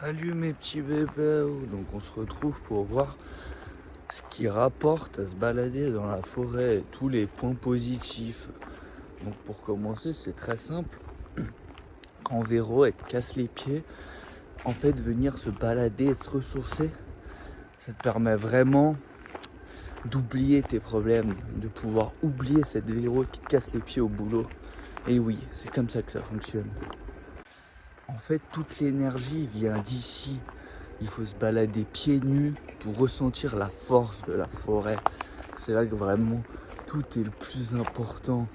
Salut mes petits bébés, donc on se retrouve pour voir ce qui rapporte à se balader dans la forêt, tous les points positifs. Donc pour commencer, c'est très simple. Quand Véro elle te casse les pieds, en fait venir se balader et se ressourcer, ça te permet vraiment d'oublier tes problèmes, de pouvoir oublier cette Véro qui te casse les pieds au boulot. Et oui, c'est comme ça que ça fonctionne. En fait, toute l'énergie vient d'ici. Il faut se balader pieds nus pour ressentir la force de la forêt. C'est là que vraiment tout est le plus important.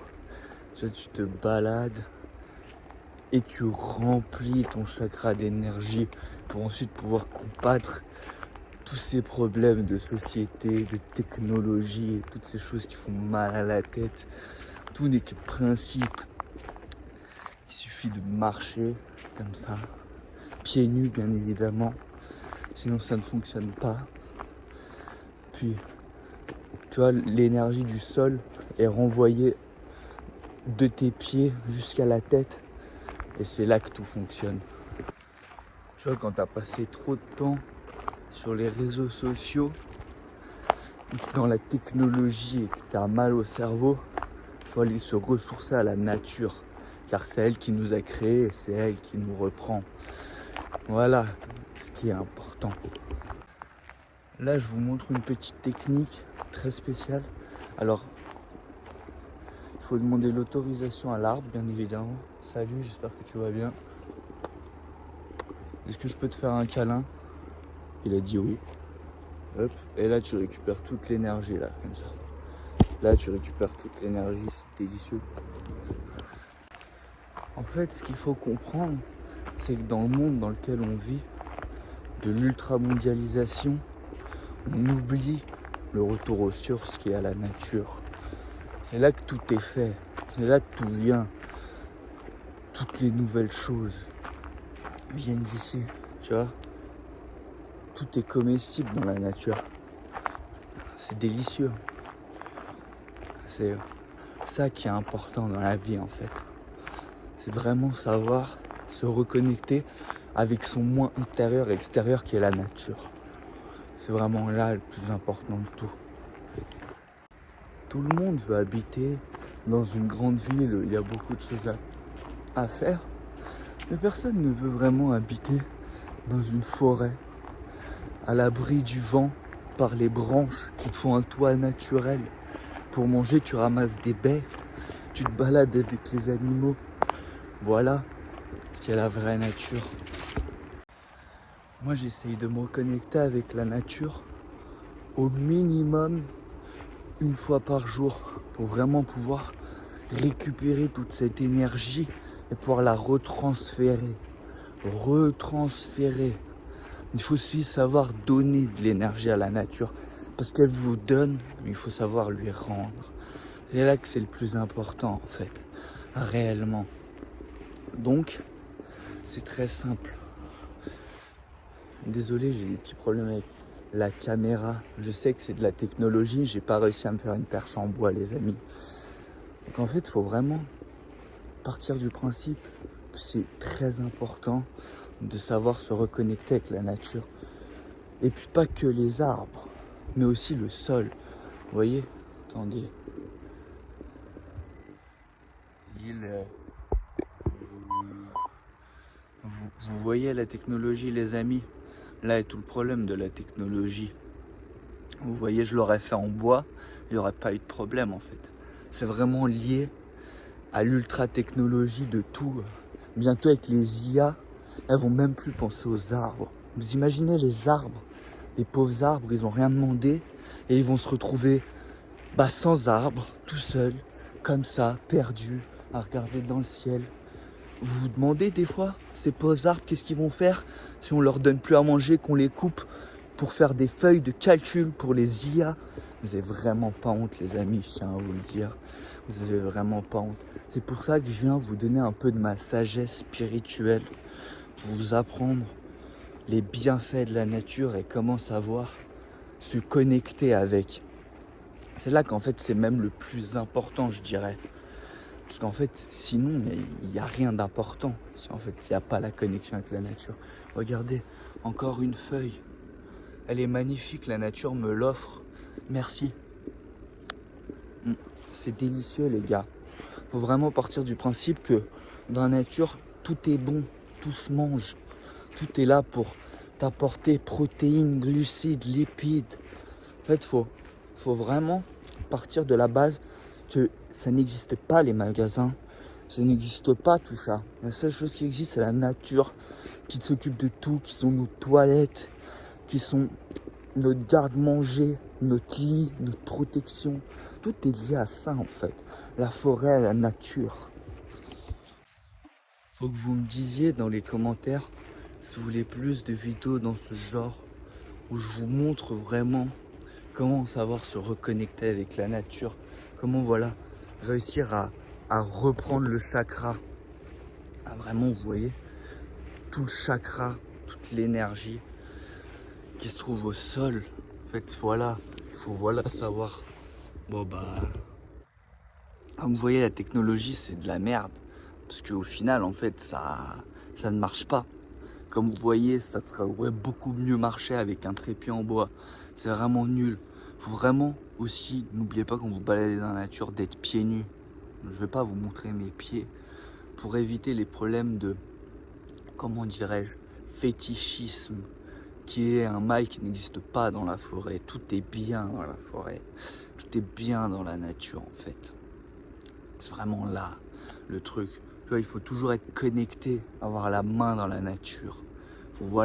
Tu te balades et tu remplis ton chakra d'énergie pour ensuite pouvoir combattre tous ces problèmes de société, de technologie et toutes ces choses qui font mal à la tête. Tout n'est que principe. Il suffit de marcher comme ça, pieds nus bien évidemment. Sinon ça ne fonctionne pas. Puis, tu vois, l'énergie du sol est renvoyée de tes pieds jusqu'à la tête. Et c'est là que tout fonctionne. Tu vois, quand tu as passé trop de temps sur les réseaux sociaux, dans la technologie et que tu as mal au cerveau, il faut aller se ressourcer à la nature. Car c'est elle qui nous a créés et c'est elle qui nous reprend. Voilà ce qui est important. Là, je vous montre une petite technique très spéciale. Alors, il faut demander l'autorisation à l'arbre, bien évidemment. Salut, j'espère que tu vas bien. Est-ce que je peux te faire un câlin? Il a dit oui. Hop. Et là, tu récupères toute l'énergie, là, comme ça. Là, tu récupères toute l'énergie, c'est délicieux. En fait, ce qu'il faut comprendre, c'est que dans le monde dans lequel on vit, de l'ultra-mondialisation, on oublie le retour aux sources qui est à la nature. C'est là que tout est fait. C'est là que tout vient. Toutes les nouvelles choses viennent d'ici, tu vois. Tout est comestible dans la nature. C'est délicieux. C'est ça qui est important dans la vie en fait. C'est vraiment savoir se reconnecter avec son moi intérieur et extérieur qui est la nature. C'est vraiment là le plus important de tout. Tout le monde veut habiter dans une grande ville où il y a beaucoup de choses à faire. Mais personne ne veut vraiment habiter dans une forêt, à l'abri du vent, par les branches qui te font un toit naturel. Pour manger, tu ramasses des baies, tu te balades avec les animaux. Voilà ce qu'est la vraie nature. Moi, j'essaye de me reconnecter avec la nature au minimum une fois par jour pour vraiment pouvoir récupérer toute cette énergie et pouvoir la retransférer. Il faut aussi savoir donner de l'énergie à la nature parce qu'elle vous donne, mais il faut savoir lui rendre. C'est là que c'est le plus important en fait, réellement. Donc, c'est très simple. Désolé, j'ai des petits problèmes avec la caméra. Je sais que c'est de la technologie, j'ai pas réussi à me faire une perche en bois, les amis. Donc en fait, il faut vraiment partir du principe que c'est très important de savoir se reconnecter avec la nature. Et puis pas que les arbres, mais aussi le sol. Vous voyez? Attendez. Vous voyez la technologie, les amis? Là est tout le problème de la technologie. Vous voyez, je l'aurais fait en bois, il n'y aurait pas eu de problème en fait. C'est vraiment lié à l'ultra-technologie de tout. Bientôt avec les IA, elles vont même plus penser aux arbres. Vous imaginez les arbres, les pauvres arbres, ils n'ont rien demandé et ils vont se retrouver sans arbres, tout seuls, comme ça, perdus, à regarder dans le ciel. Vous vous demandez des fois, ces pauvres arbres, qu'est-ce qu'ils vont faire si on leur donne plus à manger, qu'on les coupe pour faire des feuilles de calcul pour les IA? Vous avez vraiment pas honte, les amis, je tiens à vous le dire. Vous avez vraiment pas honte. C'est pour ça que je viens vous donner un peu de ma sagesse spirituelle, pour vous apprendre les bienfaits de la nature et comment savoir se connecter avec. C'est là qu'en fait c'est même le plus important, je dirais. Parce qu'en fait, sinon, il n'y a rien d'important. Si en fait, il n'y a pas la connexion avec la nature. Regardez, encore une feuille. Elle est magnifique, la nature me l'offre. Merci. C'est délicieux, les gars. Faut vraiment partir du principe que dans la nature, tout est bon, tout se mange. Tout est là pour t'apporter protéines, glucides, lipides. En fait, faut vraiment partir de la base que ça n'existe pas, les magasins. Ça n'existe pas, tout ça. La seule chose qui existe, c'est la nature qui s'occupe de tout, qui sont nos toilettes, qui sont notre garde-manger, notre lit, notre protection. Tout est lié à ça, en fait. La forêt, la nature. Faut que vous me disiez dans les commentaires si vous voulez plus de vidéos dans ce genre où je vous montre vraiment comment savoir se reconnecter avec la nature, comment voilà réussir à reprendre le chakra, à vraiment, vous voyez, tout le chakra, toute l'énergie qui se trouve au sol. En fait, voilà, il faut savoir. Bon comme vous voyez, la technologie c'est de la merde parce qu'au final, en fait, ça ne marche pas. Comme vous voyez, ça serait beaucoup mieux marcher avec un trépied en bois. C'est vraiment nul. Faut vraiment aussi, n'oubliez pas quand vous baladez dans la nature, d'être pieds nus. Je ne vais pas vous montrer mes pieds pour éviter les problèmes de, comment dirais-je, fétichisme, qui est un mal qui n'existe pas dans la forêt. Tout est bien dans la forêt. Tout est bien dans la nature, en fait. C'est vraiment là, le truc. Il faut toujours être connecté, avoir la main dans la nature. Faut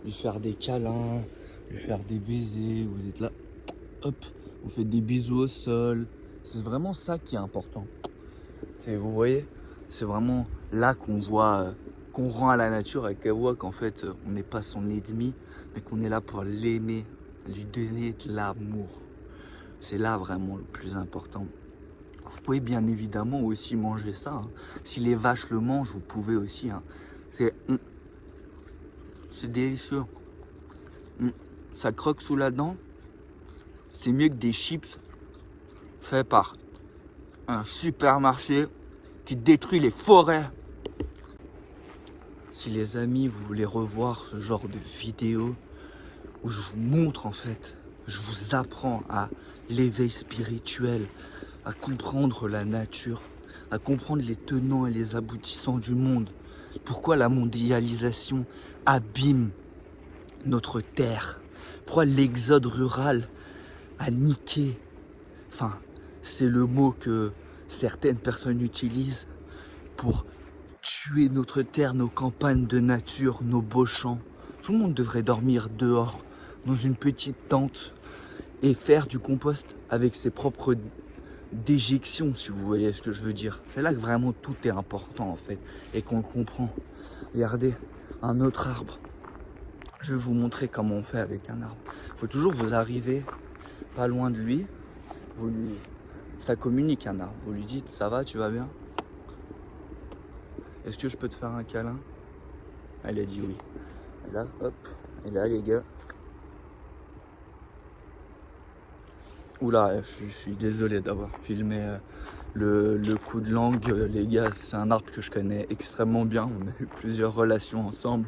lui faire des câlins, lui faire des baisers. Vous êtes là, hop, on fait des bisous au sol. C'est vraiment ça qui est important. Vous voyez, c'est vraiment là qu'on voit, qu'on rend à la nature et qu'elle voit qu'en fait, on n'est pas son ennemi, mais qu'on est là pour l'aimer, lui donner de l'amour. C'est là vraiment le plus important. Vous pouvez bien évidemment aussi manger ça. Hein. Si les vaches le mangent, vous pouvez aussi. Hein. C'est délicieux. Ça croque sous la dent. C'est mieux que des chips faits par un supermarché qui détruit les forêts. Si les amis, vous voulez revoir ce genre de vidéo où je vous montre en fait, je vous apprends à l'éveil spirituel, à comprendre la nature, à comprendre les tenants et les aboutissants du monde. Pourquoi la mondialisation abîme notre terre? Pourquoi l'exode rural a niqué? Enfin, c'est le mot que certaines personnes utilisent pour tuer notre terre, nos campagnes de nature, nos beaux champs. Tout le monde devrait dormir dehors, dans une petite tente, et faire du compost avec ses propres déjections, si vous voyez ce que je veux dire. C'est là que vraiment tout est important en fait, et qu'on le comprend. Regardez, un autre arbre. Je vais vous montrer comment on fait avec un arbre. Il faut toujours vous arriver pas loin de lui. Ça communique un arbre. Vous lui dites, ça va, tu vas bien? Est-ce que je peux te faire un câlin? Elle a dit oui. Et là, hop, et là les gars. Oula, je suis désolé d'avoir filmé le coup de langue. Les gars, c'est un arbre que je connais extrêmement bien. On a eu plusieurs relations ensemble.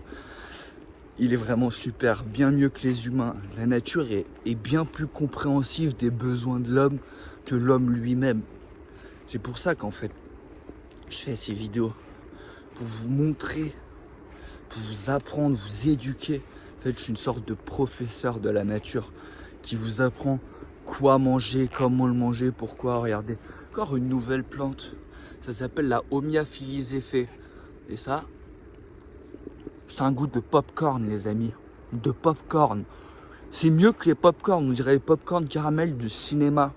Il est vraiment super, bien mieux que les humains. La nature est bien plus compréhensive des besoins de l'homme que l'homme lui-même. C'est pour ça qu'en fait, je fais ces vidéos. Pour vous montrer, pour vous apprendre, vous éduquer. En fait, je suis une sorte de professeur de la nature qui vous apprend quoi manger, comment le manger, pourquoi. Regardez, encore une nouvelle plante. Ça s'appelle la Omia filizéphée. Et ça, c'est un goût de popcorn, les amis. De popcorn. C'est mieux que les popcorn. On dirait les popcorn caramel du cinéma.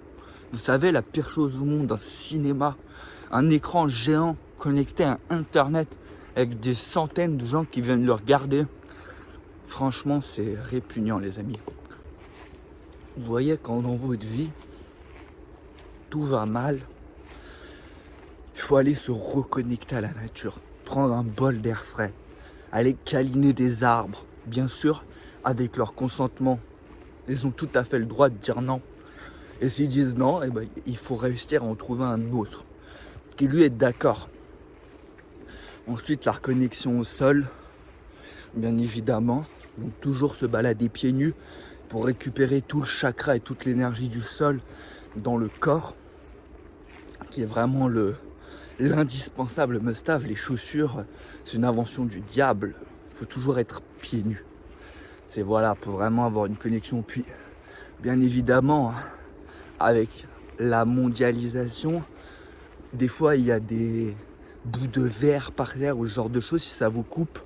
Vous savez, la pire chose au monde, un cinéma. Un écran géant connecté à Internet avec des centaines de gens qui viennent le regarder. Franchement, c'est répugnant, les amis. Vous voyez, quand dans votre vie, tout va mal, il faut aller se reconnecter à la nature. Prendre un bol d'air frais. Aller câliner des arbres. Bien sûr, avec leur consentement. Ils ont tout à fait le droit de dire non. Et s'ils disent non, eh ben, il faut réussir à en trouver un autre. qui lui est d'accord. Ensuite, la reconnexion au sol, bien évidemment. Donc toujours se balader pieds nus pour récupérer tout le chakra et toute l'énergie du sol dans le corps, qui est vraiment l'indispensable must-have. Les chaussures, c'est une invention du diable. Il faut toujours être pieds nus. C'est voilà, pour vraiment avoir une connexion. Puis, bien évidemment, avec la mondialisation, des fois il y a des bouts de verre par terre ou ce genre de choses. Si ça vous coupe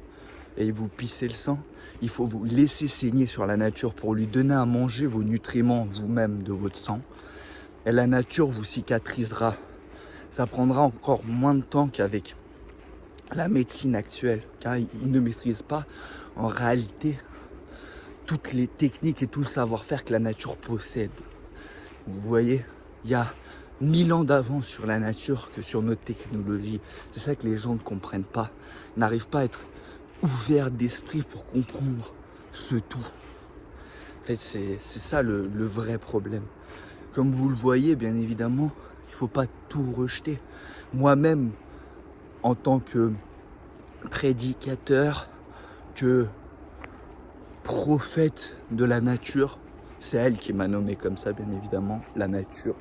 et vous pissez le sang, il faut vous laisser saigner sur la nature pour lui donner à manger vos nutriments vous-même de votre sang. Et la nature vous cicatrisera. Ça prendra encore moins de temps qu'avec la médecine actuelle, car ils ne maîtrisent pas en réalité toutes les techniques et tout le savoir-faire que la nature possède. Vous voyez, il y a 1000 ans d'avance sur la nature que sur notre technologie. C'est ça que les gens ne comprennent pas. Ils n'arrivent pas à être ouverts d'esprit pour comprendre ce tout. En fait, c'est ça le vrai problème. Comme vous le voyez, bien évidemment, il ne faut pas tout rejeter. Moi-même, en tant que prédicateur, que prophète de la nature, c'est elle qui m'a nommé comme ça, bien évidemment, la nature.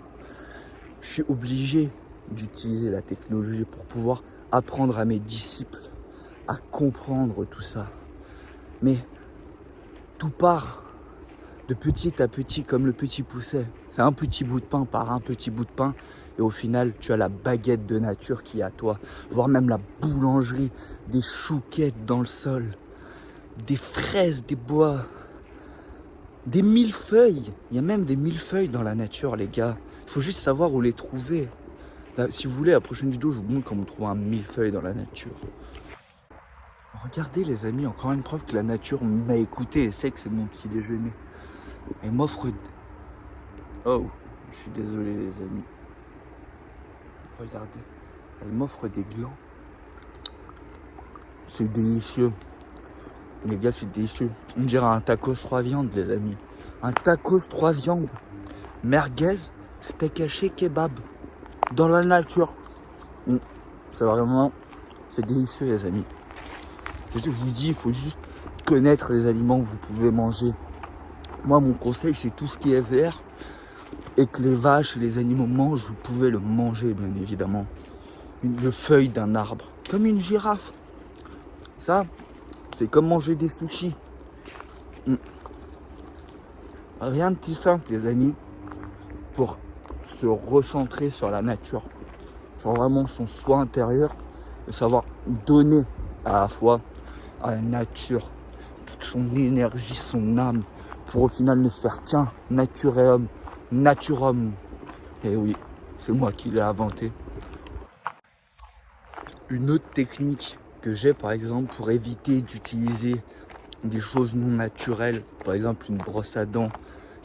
Je suis obligé d'utiliser la technologie pour pouvoir apprendre à mes disciples à comprendre tout ça. Mais tout part de petit à petit, comme le petit pousset. C'est un petit bout de pain par un petit bout de pain. Et au final, tu as la baguette de nature qui est à toi. Voire même la boulangerie, des chouquettes dans le sol, des fraises, des bois, des millefeuilles. Il y a même des millefeuilles dans la nature, les gars. Il faut juste savoir où les trouver. Là, si vous voulez, la prochaine vidéo, je vous montre comment trouver un millefeuille dans la nature. Regardez, les amis, encore une preuve que la nature m'a écouté et sait que c'est mon petit déjeuner. Elle m'offre... Oh, je suis désolé, les amis. Regardez, elle m'offre des glands. C'est délicieux. Les gars, c'est délicieux. On dirait un tacos 3 viandes, les amis. Un tacos 3 viandes. Merguez, steak haché, kebab. Dans la nature. C'est vraiment... C'est délicieux, les amis. Je vous dis, il faut juste connaître les aliments que vous pouvez manger. Moi, mon conseil, c'est tout ce qui est vert et que les vaches et les animaux mangent, vous pouvez le manger, bien évidemment. Une feuille d'un arbre, comme une girafe. Ça, c'est comme manger des sushis. Rien de plus simple, les amis, pour se recentrer sur la nature, sur vraiment son soi intérieur, et savoir donner à la fois à la nature toute son énergie, son âme, pour au final ne faire qu'un natureum, naturum. Et oui, c'est moi qui l'ai inventé. Une autre technique que j'ai, par exemple, pour éviter d'utiliser des choses non naturelles, par exemple une brosse à dents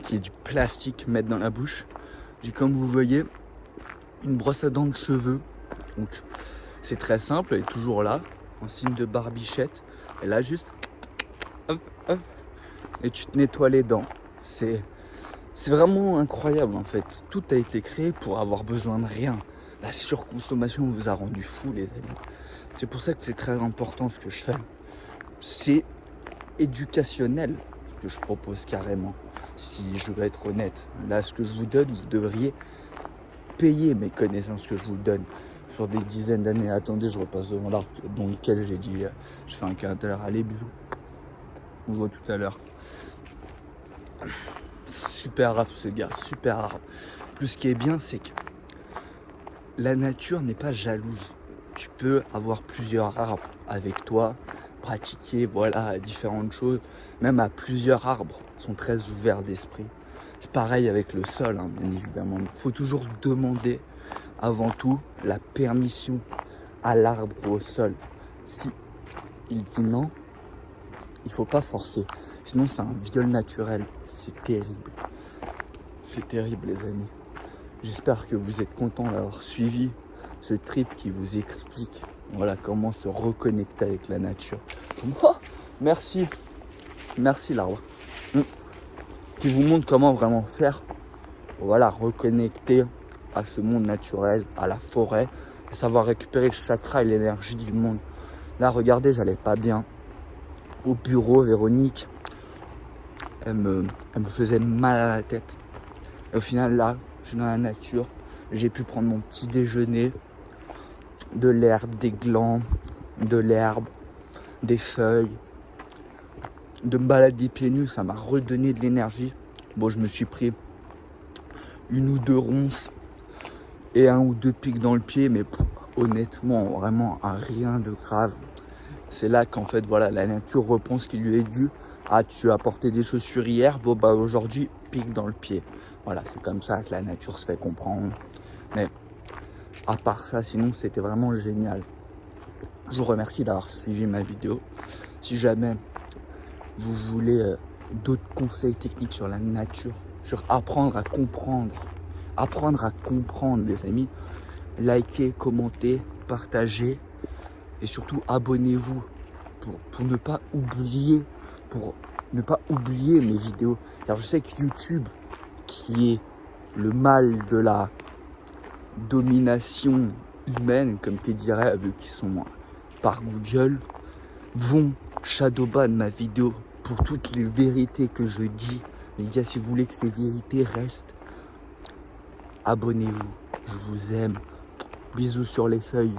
qui est du plastique, mettre dans la bouche. J'ai, comme vous voyez, une brosse à dents de cheveux. Donc c'est très simple, elle est toujours là, en signe de barbichette. Et là, juste, hop, hop, et tu te nettoies les dents. C'est vraiment incroyable, en fait. Tout a été créé pour avoir besoin de rien. La surconsommation vous a rendu fou, les amis. C'est pour ça que c'est très important ce que je fais. C'est éducationnel, ce que je propose carrément. Si je veux être honnête, là, ce que je vous donne, vous devriez payer mes connaissances que je vous donne sur des dizaines d'années. Attendez, je repasse devant l'arbre dans lequel j'ai dit je fais un câlin tout à l'heure. Allez, bisous. On se voit tout à l'heure. Super arbre, ce gars, super arbre. Plus ce qui est bien, c'est que la nature n'est pas jalouse. Tu peux avoir plusieurs arbres avec toi, pratiquer voilà différentes choses, même à plusieurs arbres. Ils sont très ouverts d'esprit. C'est pareil avec le sol, hein, bien évidemment. Il faut toujours demander avant tout la permission à l'arbre ou au sol. Si il dit non, il ne faut pas forcer. Sinon, c'est un viol naturel. C'est terrible. C'est terrible, les amis. J'espère que vous êtes contents d'avoir suivi ce trip qui vous explique voilà, comment se reconnecter avec la nature. Oh, merci. Merci, l'arbre. Qui vous montre comment vraiment faire. Voilà, reconnecter à ce monde naturel, à la forêt. et savoir récupérer le chakra et l'énergie du monde. Là, regardez, j'allais pas bien. Au bureau, Véronique, elle me faisait mal à la tête. Et au final, là, je suis dans la nature. J'ai pu prendre mon petit déjeuner, de l'herbe, des glands, de l'herbe, des feuilles. De me balader pieds nus, ça m'a redonné de l'énergie. Bon, je me suis pris 1 ou 2 ronces et 1 ou 2 pics dans le pied, mais honnêtement, vraiment rien de grave. C'est là qu'en fait, voilà, la nature reprend ce qui lui est dû. Ah, tu as porté des chaussures hier, bon bah aujourd'hui, pique dans le pied. Voilà, c'est comme ça que la nature se fait comprendre. Mais à part ça, sinon, c'était vraiment génial. Je vous remercie d'avoir suivi ma vidéo. Si jamais vous voulez d'autres conseils techniques sur la nature, sur apprendre à comprendre, les amis, likez, commentez, partagez et surtout abonnez-vous pour ne pas oublier, mes vidéos. Car je sais que YouTube, qui est le mal de la domination humaine, comme tu dirais, vu qu'ils sont par Google, vont shadowban ma vidéo pour toutes les vérités que je dis. Les gars, si vous voulez que ces vérités restent, abonnez-vous. Je vous aime. Bisous sur les feuilles.